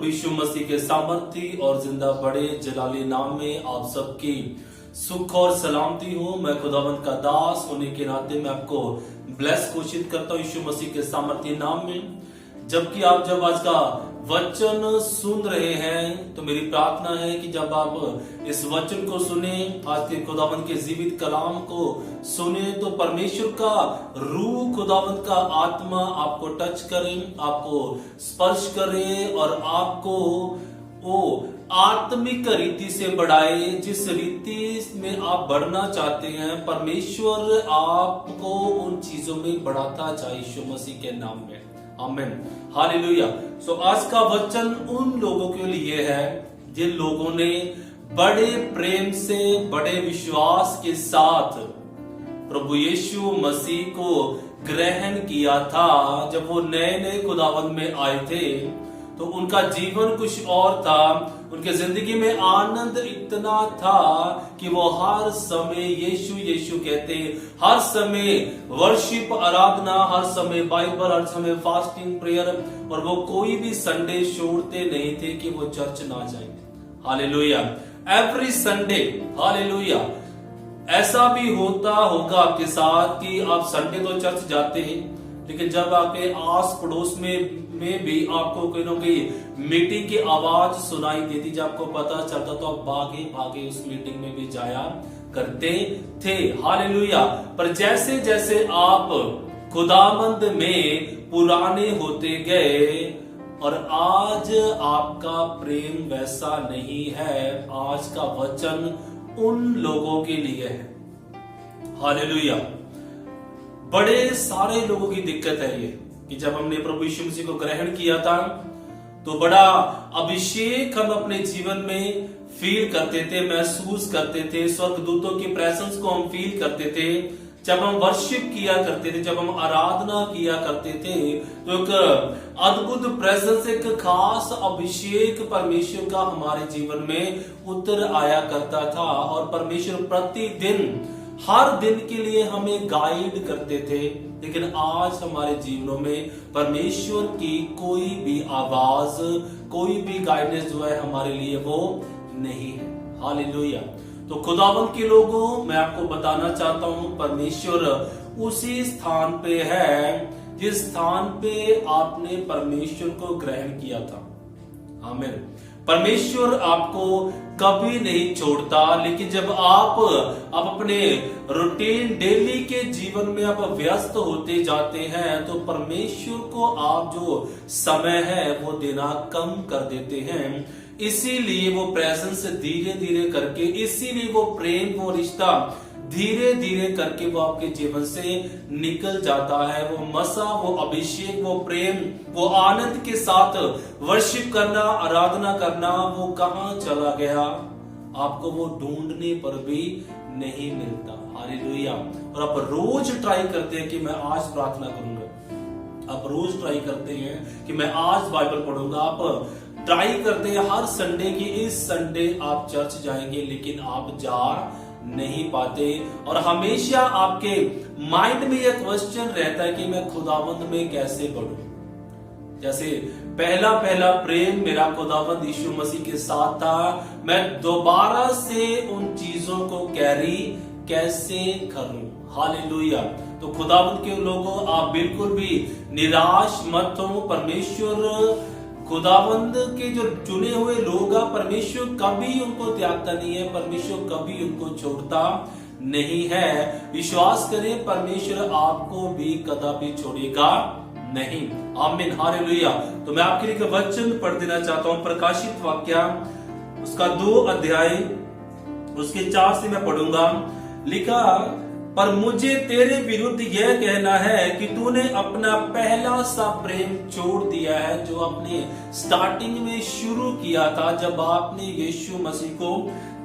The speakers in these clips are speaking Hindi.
प्रभु यीशु मसीह के सामर्थी और जिंदा बड़े जलाली नाम में आप सबकी सुख और सलामती हो। मैं खुदावंत का दास होने के नाते मैं आपको ब्लेस घोषित करता हूँ यीशु मसीह के सामर्थी नाम में। जबकि आप जब आज का वचन सुन रहे हैं तो मेरी प्रार्थना है कि जब आप इस वचन को सुने, आज के खुदावंत के जीवित कलाम को सुने, तो परमेश्वर का रूह, खुदावंत का आत्मा आपको टच करे, आपको स्पर्श करे और आपको वो आत्मिक रीति से बढ़ाए। जिस रीति में आप बढ़ना चाहते हैं, परमेश्वर आपको उन चीजों में बढ़ाता जाए यीशु मसीह के नाम में। आमीन, हालेलुया। सो आज का वचन उन लोगों के लिए है जिन लोगों ने बड़े प्रेम से, बड़े विश्वास के साथ प्रभु यीशु मसीह को ग्रहण किया था। जब वो नए नए खुदावंत में आए थे तो उनका जीवन कुछ और था। उनके जिंदगी में आनंद इतना था कि वो हर समय यीशु यीशु कहते, हर समय वर्शिप, आराधना, हर समय बाइबल, हर समय फास्टिंग, प्रेयर, और वो कोई भी संडे छोड़ते नहीं थे कि वो चर्च ना जाए। हालेलुया। Every Sunday, hallelujah. ऐसा भी होता होगा आपके साथ कि आप संडे तो चर्च जाते हैं, लेकिन जब आपके आस पड़ोस में भी आपको कोई ना कोई मीटिंग की आवाज सुनाई देती, जब आपको पता चलता तो आप भागे भागे उस मीटिंग में भी जाया करते थे। हालेलुया। पर जैसे जैसे आप खुदावंद में पुराने होते गए और आज आपका प्रेम वैसा नहीं है, आज का वचन उन लोगों के लिए है। हालेलुया। बड़े सारे लोगों की दिक्कत है ये कि जब हमने प्रभु यीशु मसीह को ग्रहण किया था तो बड़ा अभिषेक हम अपने जीवन में फील करते थे, महसूस करते थे। स्वर्गदूतों की प्रेजेंस को हम फील करते थे जब हम वर्शिप किया करते थे, जब हम आराधना किया करते थे, तो एक अद्भुत प्रेजेंस, एक खास अभिषेक परमेश्वर का हमारे जीवन में उतर आया करता था। और परमेश्वर प्रतिदिन, हर दिन के लिए हमें गाइड करते थे। लेकिन आज हमारे जीवनों में परमेश्वर की कोई भी आवाज, कोई भी गाइडेंस जो है हमारे लिए वो नहीं है। हालेलुया। तो खुदावंत के लोगों, मैं आपको बताना चाहता हूं, परमेश्वर उसी स्थान पे है जिस स्थान पे आपने परमेश्वर को ग्रहण किया था। आमीन। परमेश्वर आपको कभी नहीं छोड़ता, लेकिन जब आप अपने रूटीन डेली के जीवन में आप व्यस्त होते जाते हैं तो परमेश्वर को आप जो समय है वो देना कम कर देते हैं। इसीलिए वो प्रेजेंस धीरे धीरे करके, इसीलिए वो प्रेम, वो रिश्ता धीरे धीरे करके वो आपके जीवन से निकल जाता है। वो मसा, वो अभिषेक, वो प्रेम, वो आनंद के साथ वर्शिप करना, आराधना करना, वो कहां चला गया? आपको वो ढूंढने पर भी नहीं मिलता। हालेलुया। और आप रोज ट्राई करते हैं कि मैं आज प्रार्थना करूंगा, आप रोज ट्राई करते हैं कि मैं आज बाइबल पढ़ूंगा, आप ट्राई करते हैं हर संडे की इस संडे आप चर्च जाएंगे, लेकिन आप जा नहीं पाते। और हमेशा आपके माइंड में यह क्वेश्चन रहता है कि मैं खुदावंद में कैसे बढ़ूं। जैसे पहला पहला प्रेम मेरा खुदावंद यीशु मसीह के साथ था, मैं दोबारा से उन चीजों को कैरी कैसे करूं। हालेलुया। तो खुदावंद के लोगों, आप बिल्कुल भी निराश मत हो। परमेश्वर, खुदावंद के जो चुने हुए लोग, परमेश्वर कभी उनको त्यागता नहीं है, परमेश्वर कभी उनको छोड़ता नहीं है। विश्वास करें, परमेश्वर आपको भी कदापि छोड़ेगा नहीं। आमीन, हालेलुया। तो मैं आपके लिए वचन पढ़ देना चाहता हूं, प्रकाशित वाक्य उसका 2 अध्याय उसके 4 से मैं पढ़ूंगा। लिखा, पर मुझे तेरे विरुद्ध यह कहना है कि तूने अपना पहला सा प्रेम छोड़ दिया है, जो आपने स्टार्टिंग में शुरू किया था जब आपने यीशु मसीह को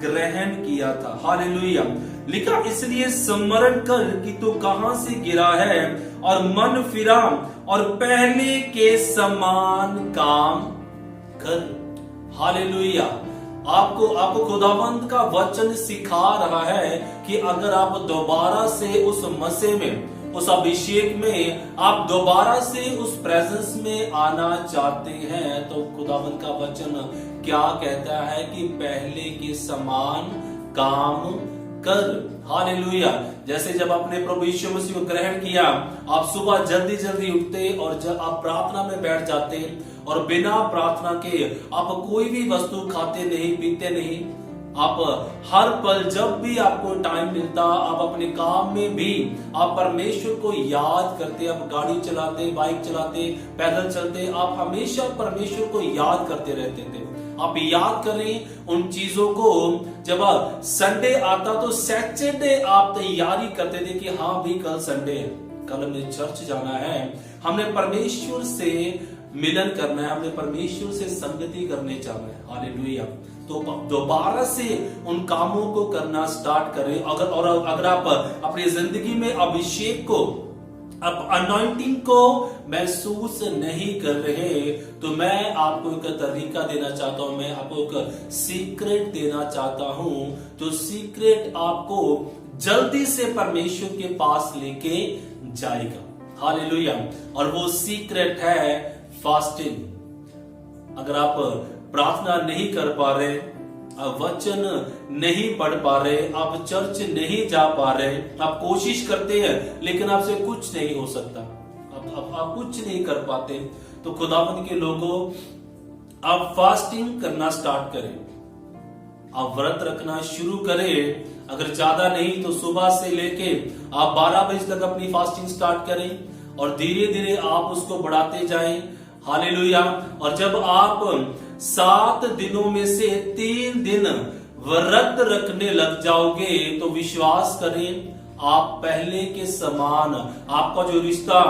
ग्रहण किया था। हालेलुया। लिखा, इसलिए स्मरण कर कि तू कहां से गिरा है और मन फिरा और पहले के समान काम कर। हालेलुया। आपको आपको खुदावंद का वचन सिखा रहा है कि अगर आप दोबारा से उस मसीह में, उस अभिषेक में आप दोबारा से उस प्रेजेंस में आना चाहते हैं, तो खुदावंद का वचन क्या कहता है कि पहले के समान काम कर। हालेलुया। जैसे जब आपने प्रभु यीशु मसीह को ग्रहण किया, आप सुबह जल्दी जल्दी उठते और जब आप प्रार्थना में बैठ जाते और बिना प्रार्थना के आप कोई भी वस्तु खाते नहीं, पीते नहीं। आप हर पल जब भी आपको टाइम मिलता, आप अपने काम में भी आप परमेश्वर को याद करते। आप गाड़ी चलाते, बाइक चलाते, पैदल चलते, आप हमेशा परमेश्वर को याद करते रहते थे। आप याद करें उन चीजों को। जब संडे आता तो सैटरडे आप तैयारी करते थे कि हाँ भी कल संडे है, कल हमें चर्च जाना है, हमने परमेश्वर से मिलन करना है, हमने परमेश्वर से संगति करने जाना है। हालेलुया। तो दोबारा से उन कामों को करना स्टार्ट करें। अगर आप अपनी जिंदगी में अभिषेक को, अब अनॉइंटिंग को महसूस नहीं कर रहे, तो मैं आपको एक तरीका देना चाहता हूं, मैं आपको एक सीक्रेट देना चाहता हूं। तो सीक्रेट आपको जल्दी से परमेश्वर के पास लेके जाएगा। हालेलुया। और वो सीक्रेट है फास्टिंग। अगर आप प्रार्थना नहीं कर पा रहे, आप वचन नहीं पढ़ पा रहे, आप चर्च नहीं जा पा रहे, आप कोशिश करते हैं लेकिन आपसे कुछ नहीं हो सकता, आप कुछ नहीं कर पाते, तो खुदावंद के लोगों, आप फास्टिंग करना स्टार्ट करें। आप व्रत रखना शुरू करें। अगर ज्यादा नहीं तो सुबह से लेके आप 12 बजे तक अपनी फास्टिंग स्टार्ट करें और धीरे धीरे आप उसको बढ़ाते जाएं। हालेलुया। और जब आप 7 दिनों में से 3 दिन व्रत रखने लग जाओगे, तो विश्वास करें आप पहले के समान, आपका जो रिश्ता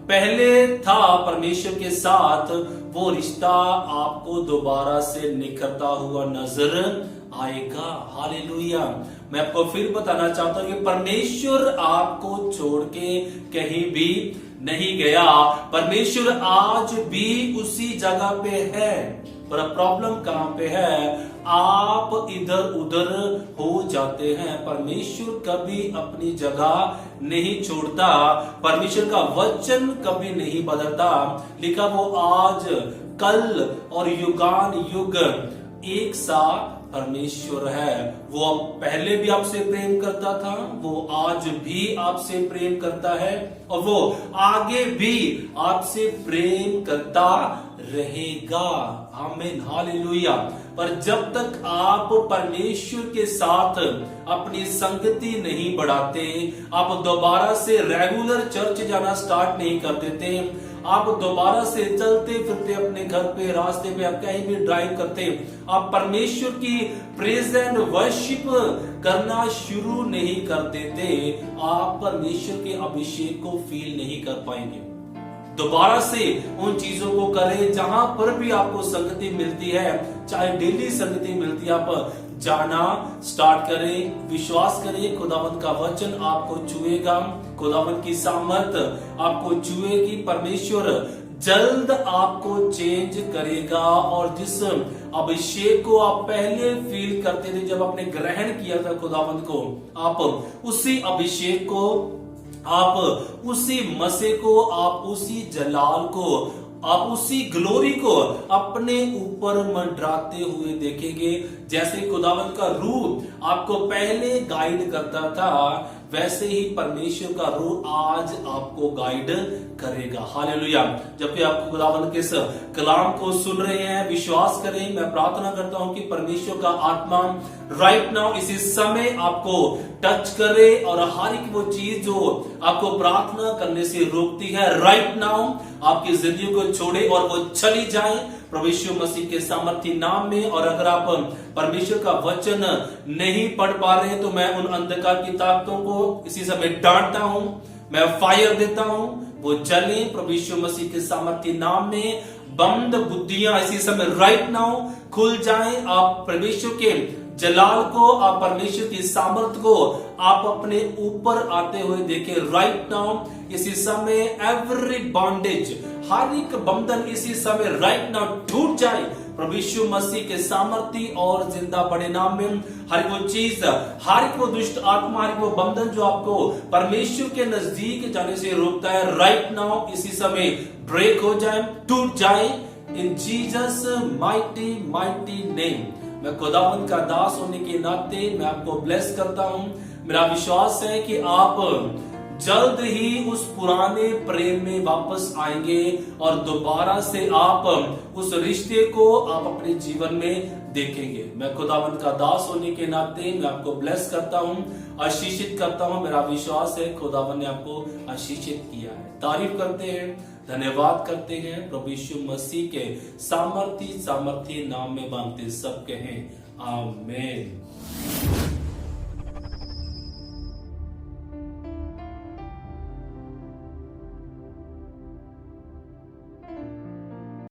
पहले था परमेश्वर के साथ, वो रिश्ता आपको दोबारा से निखरता हुआ नजर आएगा। हालेलुया। मैं आपको फिर बताना चाहता हूं कि परमेश्वर आपको छोड़ के कहीं भी नहीं गया। परमेश्वर आज भी उसी जगह पे है, पर प्रॉब्लम कहां पे है? आप इधर उधर हो जाते हैं। परमेश्वर कभी अपनी जगह नहीं छोड़ता, परमेश्वर का वचन कभी नहीं बदलता। लिखा वो आज, कल और युगान युग एक सा परमेश्वर है। वो पहले भी आपसे प्रेम करता था, वो आज भी आपसे प्रेम करता है और वो आगे भी आपसे प्रेम करता रहेगा। आमीन। हालेलुया। पर जब तक आप परमेश्वर के साथ अपनी संगति नहीं बढ़ाते, आप दोबारा से रेगुलर चर्च जाना स्टार्ट नहीं कर देते, आप दोबारा से चलते फिरते अपने घर पे, रास्ते पे, आप कहीं भी ड्राइव करते, आप परमेश्वर की प्रेज एंड वर्शिप करना शुरू नहीं कर देते, आप परमेश्वर के अभिषेक को फील नहीं कर पाएंगे। दोबारा से उन चीजों को करें जहां पर भी आपको संगति मिलती है, चाहे डेली संगति मिलती है, आप जाना स्टार्ट करें। विश्वास करें खुदावंत का वचन आपको छुएगा, खुदावंत की सामर्थ आपको छुएगी। परमेश्वर जल्द आपको चेंज करेगा और जिस अभिषेक को आप पहले फील करते थे जब आपने ग्रहण किया था खुदावंत को, आप उसी अभिषेक को, आप उसी मसीह को, आप उसी जलाल को, आप उसी ग्लोरी को अपने ऊपर मंडराते हुए देखेंगे। जैसे खुदावंत का रूह आपको पहले गाइड करता था, वैसे ही परमेश्वर का रूह आज आपको गाइड करेगा। हालेलुया। जबकि आप खुदावंत के इस कलाम को सुन रहे हैं, विश्वास करें, मैं प्रार्थना करता हूं कि परमेश्वर का आत्मा राइट नाउ इसी समय आपको टच करे और हर एक वो चीज जो आपको प्रार्थना करने से रोकती है, राइट नाउ आपकी जिंदगी को छोड़े और वो चली जाए प्रभु यीशु मसीह के सामर्थी नाम में। और अगर आप परमेश्वर का वचन नहीं पढ़ पा रहे तो मैं उन अंधकार की ताकतों को इसी समय डांटता हूं, मैं फायर देता हूं, वो चले प्रभु यीशु मसीह के सामर्थी नाम में। बंद बुद्धियां इसी समय राइट नाउ खुल जाएं। आप परमेश्वर के जलाल को, आप परमेश्वर की सामर्थ को आप अपने ऊपर आते हुए देखें राइट नाउ। इसी समय एवरी बॉन्डेज, हर एक बंधन इसी समय राइट नाउ टूट जाए प्रभु यीशु मसीह के सामर्थी और जिंदा बड़े नाम में हर वो चीज, हर वो दुष्ट आत्मा, हर वो बंधन जो आपको परमेश्वर के नजदीक जाने से रोकता है, राइट नाउ इसी समय ब्रेक हो जाए, टूट जाए इन जीसस माइटी माइटी नेम। मैं खुदावंद का दास होने के नाते मैं आपको ब्लेस करता हूं। मेरा विश्वास है कि आप जल्द ही उस पुराने प्रेम में वापस आएंगे और दोबारा से आप उस रिश्ते को आप अपने जीवन में देखेंगे। मैं खुदावंद का दास होने के नाते मैं आपको ब्लेस करता हूं, आशीषित करता हूं। मेरा विश्वास है खुदावंद ने आपको आशीषित किया है। तारीफ करते हैं, धन्यवाद करते हैं। प्रभु यीशु मसीह के सामर्थी नाम में मांगते सब कहें आमीन।